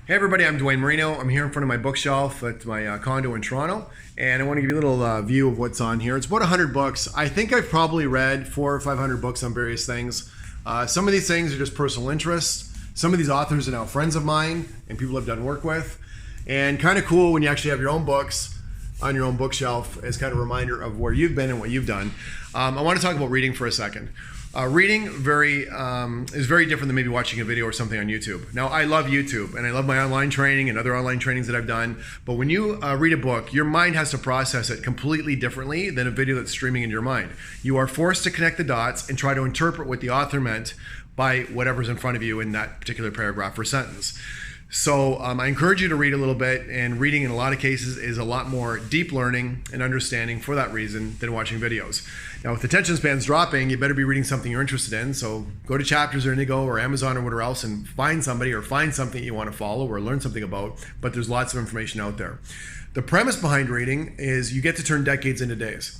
Hey everybody, I'm Duane Marino. I'm here in front of my bookshelf at my condo in Toronto, and I want to give you a little view of what's on here. It's about 100 books. I think I've probably read 400 or 500 books on various things. Some of these things are just personal interests. Some of these authors are now friends of mine and people I've done work with. And kind of cool when you actually have your own books on your own bookshelf as kind of a reminder of where you've been and what you've done. I want to talk about reading for a second. Reading is very different than maybe watching a video or something on YouTube. Now, I love YouTube and I love my online training and other online trainings that I've done. But when you read a book, your mind has to process it completely differently than a video that's streaming in your mind. You are forced to connect the dots and try to interpret what the author meant by whatever's in front of you in that particular paragraph or sentence. So I encourage you to read a little bit, and reading in a lot of cases is a lot more deep learning and understanding for that reason than watching videos. Now, with attention spans dropping, you better be reading something you're interested in. So go to Chapters or Indigo or Amazon or whatever else and find somebody or find something you want to follow or learn something about, but there's lots of information out there. The premise behind reading is you get to turn decades into days.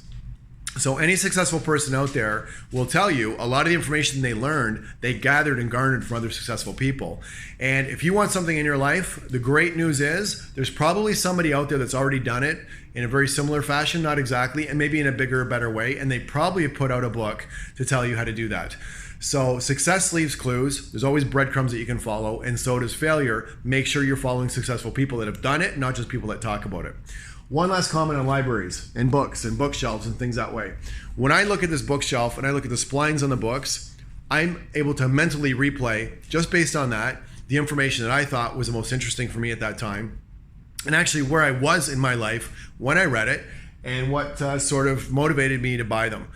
So any successful person out there will tell you a lot of the information they learned, they gathered and garnered from other successful people. And if you want something in your life, the great news is there's probably somebody out there that's already done it in a very similar fashion, not exactly, and maybe in a bigger, better way. And they probably have put out a book to tell you how to do that. So success leaves clues. There's always breadcrumbs that you can follow, and so does failure. Make sure you're following successful people that have done it, not just people that talk about it. One last comment on libraries and books and bookshelves and things that way. When I look at this bookshelf and I look at the splines on the books, I'm able to mentally replay, just based on that, the information that I thought was the most interesting for me at that time, and actually where I was in my life when I read it, and what sort of motivated me to buy them.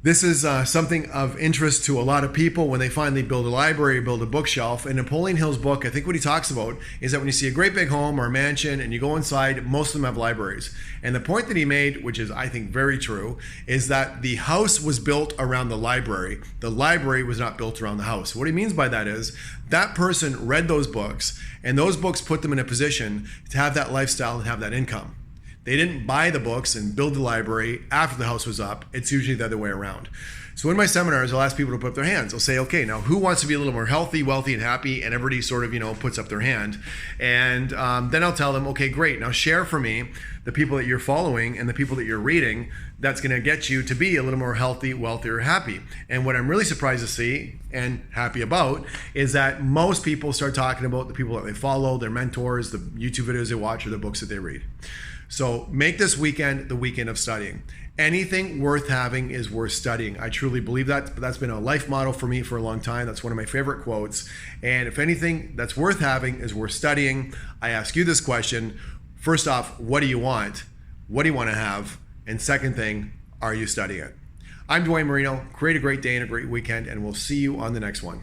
This is something of interest to a lot of people when they finally build a library, build a bookshelf. In Napoleon Hill's book, I think what he talks about is that when you see a great big home or a mansion and you go inside, most of them have libraries. And the point that he made, which is I think very true, is that the house was built around the library. The library was not built around the house. What he means by that is that person read those books, and those books put them in a position to have that lifestyle and have that income. They didn't buy the books and build the library after the house was up. It's usually the other way around. So in my seminars, I'll ask people to put up their hands. I'll say, okay, now who wants to be a little more healthy, wealthy, and happy? And everybody sort of, puts up their hand. And then I'll tell them, okay, great. Now share for me the people that you're following and the people that you're reading that's going to get you to be a little more healthy, wealthier, happy. And what I'm really surprised to see and happy about is that most people start talking about the people that they follow, their mentors, the YouTube videos they watch, or the books that they read. So make this weekend the weekend of studying. Anything worth having is worth studying. I truly believe that. That's been a life motto for me for a long time. That's one of my favorite quotes. And if anything that's worth having is worth studying, I ask you this question. First off, what do you want? What do you want to have? And second thing, are you studying it? I'm Duane Marino. Create a great day and a great weekend, and we'll see you on the next one.